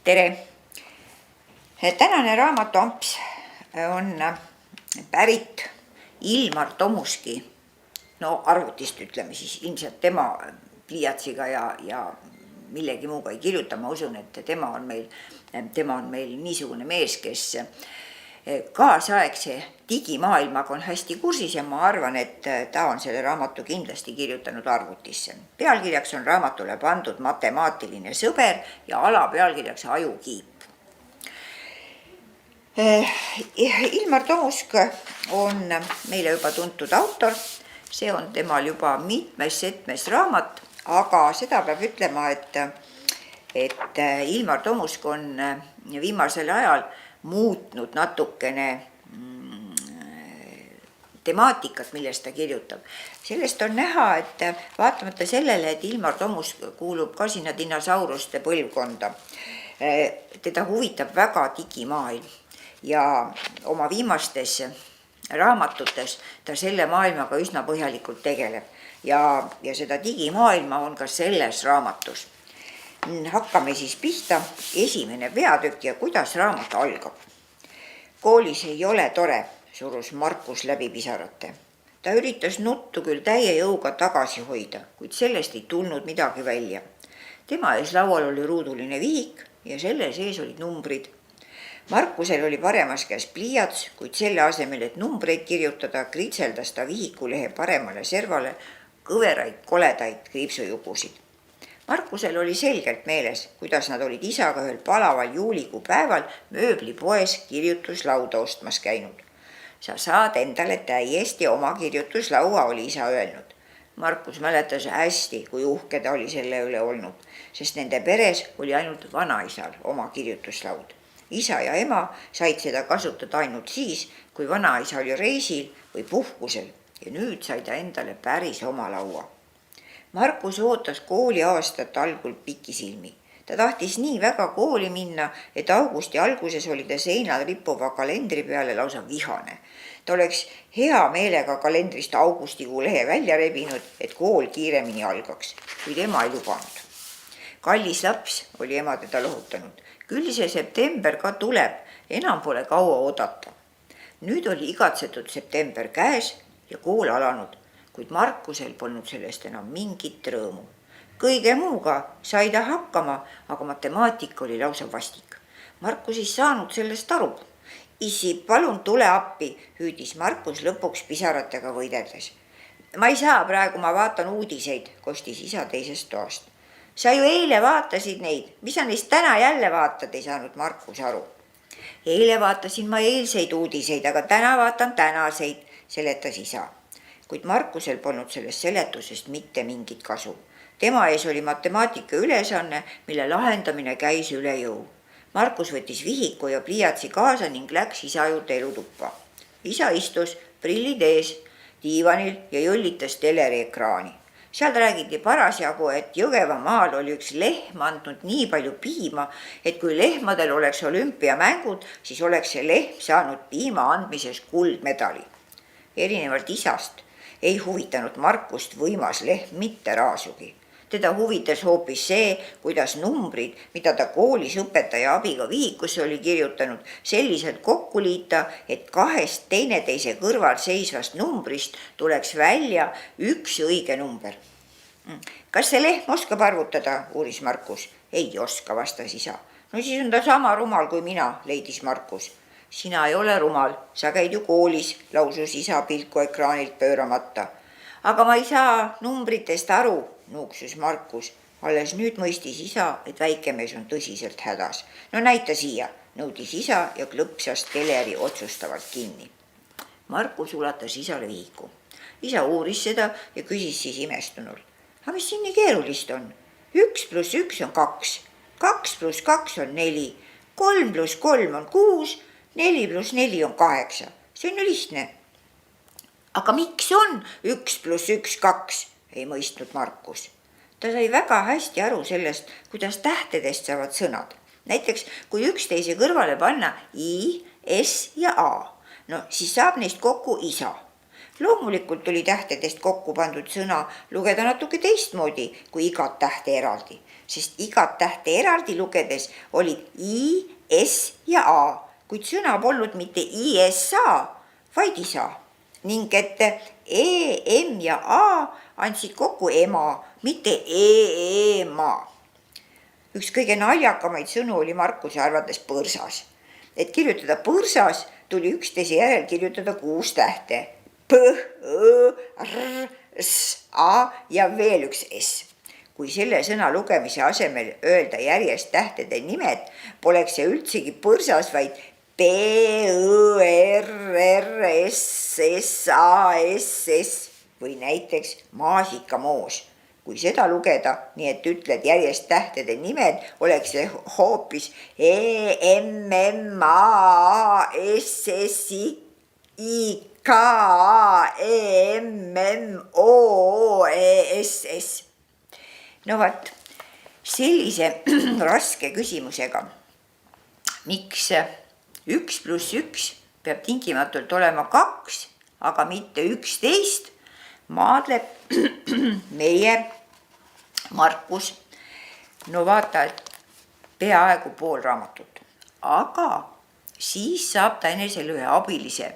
tere! Tänane raamatu amps on pärit Ilmar Tomuski, arvutist ütleme siis, ilmselt tema pliiatsiga ja millegi muuga ei kirjuta. Ma usun, et tema on meil niisugune mees, kes kaasaegse digimaailmaga on hästi kursis ja ma arvan, et ta on selle raamatu kindlasti kirjutanud arvutisse. Pealkirjaks on raamatule pandud Matemaatiline sõber ja alapealkirjaks Ajukiip. Ilmar Tomusk on meile juba tuntud autor, see on temal juba mitmes raamat, aga seda peab ütlema, et Ilmar Tomusk on viimasel ajal muutnud natukene temaatikat, millest ta kirjutab. Sellest on näha, et vaatamata sellele, et Ilmar Tomusk kuulub ka sinna dinosauruste põlvkonda, teda huvitab väga digimaailm. Ja oma viimastes raamatutes ta selle maailmaga üsna põhjalikult tegeleb ja seda digimaailma on ka selles raamatus. Hakkame siis pihta. Esimene peatükk ja kuidas raamat algab. Koolis ei ole tore, surus Markus läbi pisarate. Ta üritas nuttu küll täie jõuga tagasi hoida, kuid sellest ei tulnud midagi välja. Tema ees laual oli ruuduline vihik ja selle sees olid numbrid. Markusel oli paremas käes pliiats, kuid selle asemel, et numbreid kirjutada, kritseldas ta vihikulehe paremale servale kõveraid koledaid kriipsujugusid. Markusel oli selgelt meeles, kuidas nad olid isaga ühel palaval juulikuu päeval mööblipoes kirjutuslauda ostmas käinud. Sa saad endale täiesti oma kirjutuslaua, oli isa öelnud. Markus mäletas hästi, kui uhke ta oli selle üle olnud, sest nende peres oli ainult vanaisal oma kirjutuslaud. Isa ja ema said seda kasutada ainult siis, kui vanaisa oli reisil või puhkusel ja nüüd sai ta endale päris oma laua. Markus ootas kooli aastat algul pikisilmi. Ta tahtis nii väga kooli minna, et augusti alguses oli ta seinal rippuva kalendri peale lausa vihane. Ta oleks hea meelega kalendrist augustikuu lehe välja rebinud, et kool kiiremini algaks, kuid ema ei lubanud. Kallis laps, oli ema teda lohutanud. Küll see september ka tuleb, enam pole kaua oodata. Nüüd oli igatsetud september käes ja kool alanud, kuid Markusel polnud sellest enam mingit rõõmu. Kõige muuga sai ta hakkama, aga matemaatika oli lausa vastik. Markus ei saanud sellest aru. Issi, palun tule appi, hüüdis Markus lõpuks pisaratega võideldes. Ma ei saa praegu, ma vaatan uudiseid, kostis isa teisest toast. Sa ju eile vaatasid neid, mis sa neist täna jälle vaatad, ei saanud Markus aru. Eile vaatasin ma eilseid uudiseid, aga täna vaatan tänaseid, seletas isa. Kuid Markusel polnud sellest seletusest mitte mingit kasu. Tema ees oli matemaatika ülesanne, mille lahendamine käis üle jõu. Markus võttis vihiku ja pliiatsi kaasa ning läks isa juurde elutuppa. Isa istus prillid ees diivanil ja jõllitas teleriekraani. Seal räägiti parasjagu, et Jõgeva maal oli üks lehm andnud nii palju piima, et kui lehmadel oleks olümpiamängud, siis oleks see lehm saanud piima andmises kuldmedali. Erinevalt isast ei huvitanud Markust võimas lehm mitte raasugi. Teda huvitas hoopis see, kuidas numbrid, mida ta koolis õpetaja abiga vihikusse oli kirjutanud, selliselt kokku liita, et kahest teineteise kõrval seisvast numbrist tuleks välja üks õige number. Kas see lehm oskab arvutada, uuris Markus. Ei oska, vastas isa. No siis on ta sama rumal kui mina, leidis Markus. Sina ei ole rumal, sa käid ju koolis, lausus isa pilku ekraanilt pööramata. Aga ma ei saa numbritest aru, nuuksus Markus. Alles nüüd mõistis isa, et väikemees on tõsiselt hädas. No näita siia, nõudis isa ja klõpsas teleri otsustavalt kinni. Markus ulatas isale vihiku. Isa uuris seda ja küsis siis imestunul. Aga mis siin nii keerulist on? 1 + 1 on 2, 2 + 2 on 4, 3 + 3 on 6, 4 + 4 on 8. See on ju lihtne. Aga miks on 1 + 1 2? Ei mõistnud Markus. Ta sai väga hästi aru sellest, kuidas tähtedest saavad sõnad. Näiteks, kui üksteise kõrvale panna I, S ja A, siis saab neist kokku isa. loomulikult oli tähtedest kokku pandud sõna lugeda natuke teistmoodi kui igat tähte eraldi, sest igat tähte eraldi lugedes olid I, S ja A, kuid sõna polnud mitte ISA, vaid isa ning et E, M ja A andsid kokku ema, mitte ema. Üks kõige naljakamaid sõnu oli Markuse arvates põrsas. Et kirjutada põrsas, tuli üksteise järel kirjutada 6 tähte. P, Ö, R, S, A ja veel üks S. Kui selle sõna lugemise asemel öelda järjest tähtede nimed, poleks see üldsegi põrsas, vaid P, Ö, R, R, S, S, A, S, S või näiteks maasikamoos. Kui seda lugeda, nii et ütled järjest tähtede nimed, oleks see hoopis E, M, M, A, S, S, I, K, A, E, M, M, O, E, S, S. No vaat, sellise raske küsimusega, miks 1 + 1 peab tingimatult olema 2, aga mitte 11, maadleb meie Markus, no vaata, et peaaegu pool raamatut, aga siis saab ta enesele ühe abilise.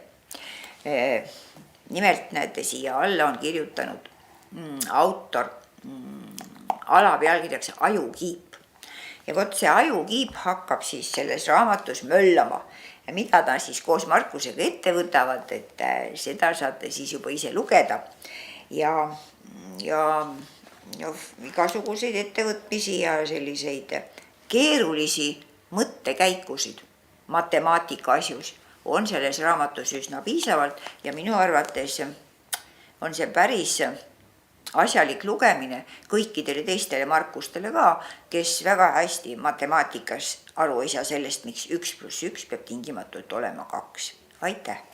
Nimelt näete, siia alla on kirjutanud autor alapealkirjaks ajukiip. Ja vot see ajukiip hakkab siis selles raamatus möllama. Ja mida ta siis koos Markusega ette võtavad, et seda saate siis juba ise lugeda. Ja igasuguseid ettevõtmisi ja selliseid keerulisi mõttekäikusid matemaatika asjus on selles raamatus üsna piisavalt ja minu arvates on see päris asjalik lugemine kõikidele teistele Markustele ka, kes väga hästi matemaatikas aru ei saa sellest, miks 1 + 1 peab tingimatult olema 2. Aitäh!